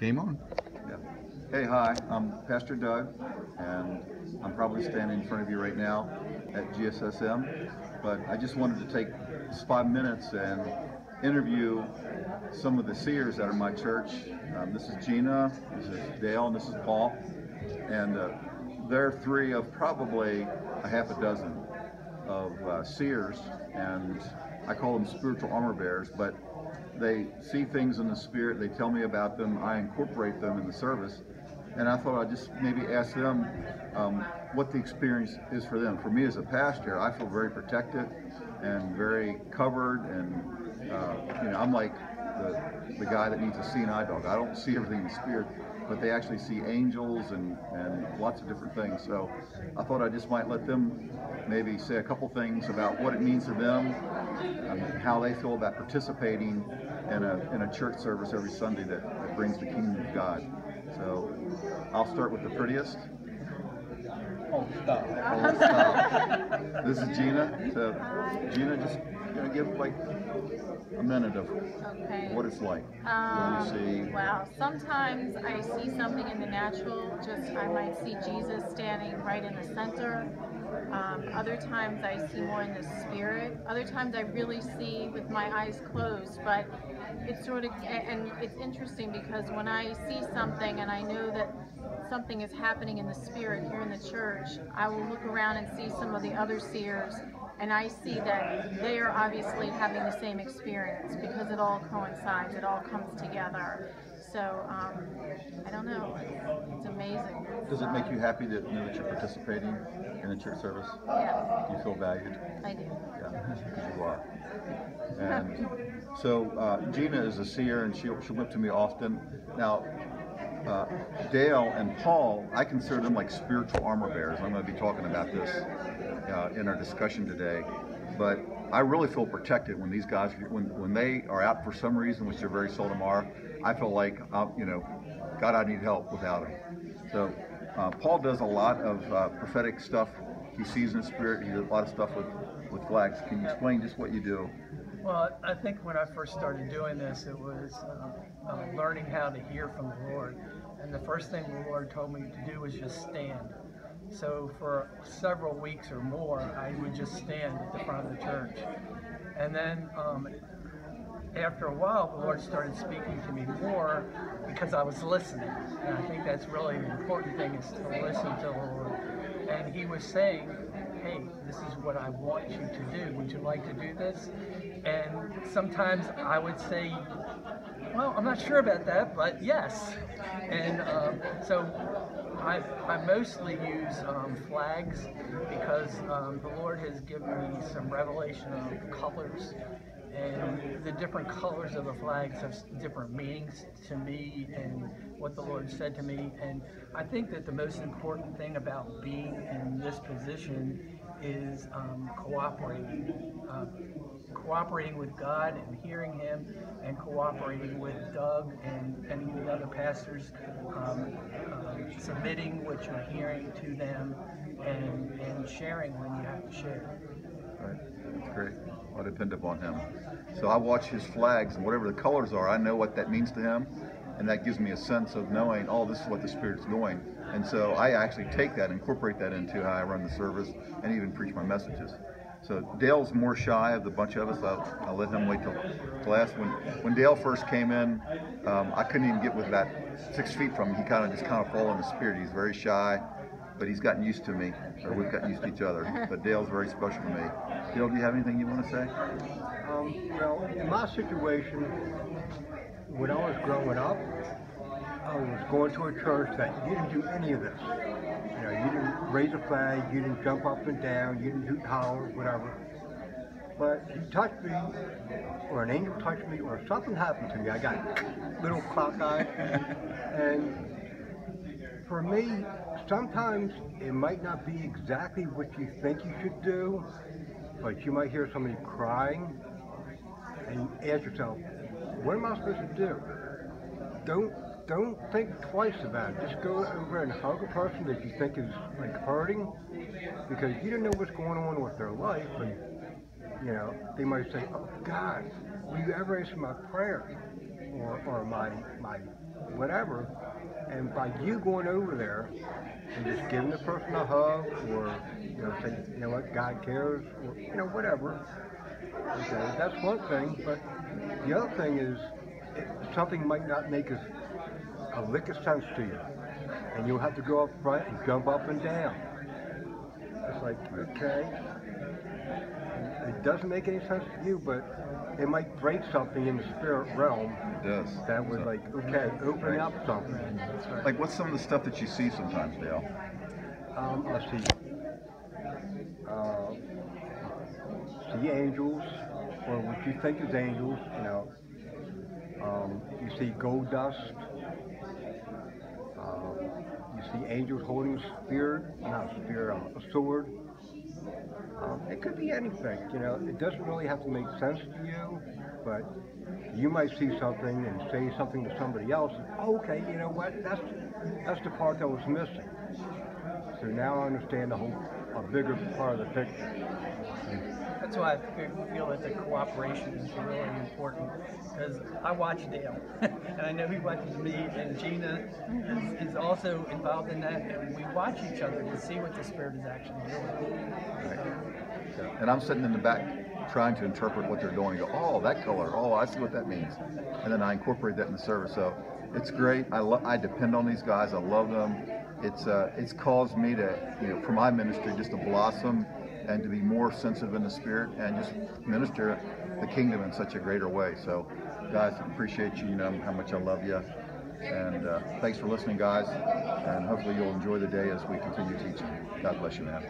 Game on. Yeah. Hey, hi, I'm Pastor Doug, and I'm probably standing in front of you right now at GSSM, but I just wanted to take just 5 minutes and interview some of the seers that are in my church. This is Gina, this is Dale, and this is Paul, and they're three of probably a half a dozen of seers, and I call them spiritual armor bearers, but they see things in the spirit, they tell me about them, I incorporate them in the service, and I thought I'd just maybe ask them what the experience is for them. For me as a pastor, I feel very protected and very covered, and I'm like the guy that needs a seeing eye dog. I don't see everything in the spirit, but they actually see angels and lots of different things. So I thought I just might let them maybe say a couple things about what it means to them, how they feel about participating in a church service every Sunday that brings the kingdom of God. So I'll start with the prettiest. Oh, stop. Oh, stop. This is Gina. So Gina, just gonna give like a minute of what it's like. What do you see? Wow. Sometimes I see something in the natural. I might see Jesus standing right in the center. Other times I see more in the spirit. Other times I really see with my eyes closed. But it's and it's interesting because when I see something and I know that something is happening in the spirit here in the church, I will look around and see some of the other seers, and I see that they are obviously having the same experience because it all coincides, it all comes together. So, I don't know, it's amazing. Does it make you happy to know that you're participating in a church service? Yeah. Do you feel valued? I do. Yeah, because you are. And so Gina is a seer, and she'll look to me often. Now, Dale and Paul, I consider them like spiritual armor bearers. I'm going to be talking about this in our discussion today. But I really feel protected when these guys, when they are out for some reason, which they very seldom are. I feel like, God, I need help without him. So Paul does a lot of prophetic stuff. He sees in the spirit. He does a lot of stuff with flags. Can you explain just what you do? Well, I think when I first started doing this, it was learning how to hear from the Lord. And the first thing the Lord told me to do was just stand. So for several weeks or more, I would just stand at the front of the church. And then after a while, the Lord started speaking to me more because I was listening. And I think that's really the important thing, is to listen to the Lord. And he was saying, hey, this is what I want you to do. Would you like to do this? And sometimes I would say, well, I'm not sure about that, but yes. And so I mostly use flags because the Lord has given me some revelation of colors. And the different colors of the flags have different meanings to me and what the Lord said to me. And I think that the most important thing about being in this position is cooperating. Cooperating with God and hearing him, and cooperating with Doug and any of the other pastors, submitting what you're hearing to them, and sharing when you have to share. Right. That's great. I depend upon him. So I watch his flags, and whatever the colors are, I know what that means to him, and that gives me a sense of knowing, oh, this is what the Spirit's doing. And so I actually take that, incorporate that into how I run the service and even preach my messages. So Dale's more shy of the bunch of us. I'll let him wait till last. When Dale first came in, I couldn't even get with about 6 feet from him. He kind of fall in the spirit. He's very shy, but he's gotten used to me, or we've gotten used to each other. But Dale's very special to me. Dale, do you have anything you want to say? Well, in my situation, when I was growing up, I was going to a church that you didn't do any of this. You know, you didn't raise a flag, you didn't jump up and down, you didn't hoot and holler, whatever. But he touched me, or an angel touched me, or something happened to me. I got little clock eyes. And for me, sometimes it might not be exactly what you think you should do, but you might hear somebody crying, and you ask yourself, what am I supposed to do? Don't think twice about it. Just go over and hug a person that you think is like hurting, because you don't know what's going on with their life, but you know, they might say, oh God, will you ever answer my prayer or my whatever? And by you going over there and just giving the person a hug, or saying, you know what, God cares, or whatever. Okay, that's one thing. But the other thing is, something might not make a lick of sense to you, and you'll have to go up front and jump up and down. It's like, okay, it doesn't make any sense to you, but it might break something in the spirit realm. It does. That was like, okay, open up something. Like, what's some of the stuff that you see sometimes, Dale? Let's see. See angels, or what you think is angels. You see gold dust. You see angels holding a spear, not a spear, a sword. It could be anything. It doesn't really have to make sense to you, but you might see something and say something to somebody else. Okay, you know what? That's the part that was missing. So now I understand a bigger part of the picture. That's why I feel that the cooperation is really important, because I watch Dale, and I know he watches me, and Gina is also involved in that, and we watch each other to see what the Spirit is actually doing. Right. And I'm sitting in the back trying to interpret what they're doing. Go, oh, that color. Oh, I see what that means. And then I incorporate that in the service. So it's great. I depend on these guys. I love them. It's caused me to, for my ministry, just to blossom and to be more sensitive in the spirit and just minister the kingdom in such a greater way. So, guys, I appreciate you. You know how much I love you. And thanks for listening, guys. And hopefully you'll enjoy the day as we continue teaching. God bless you, man.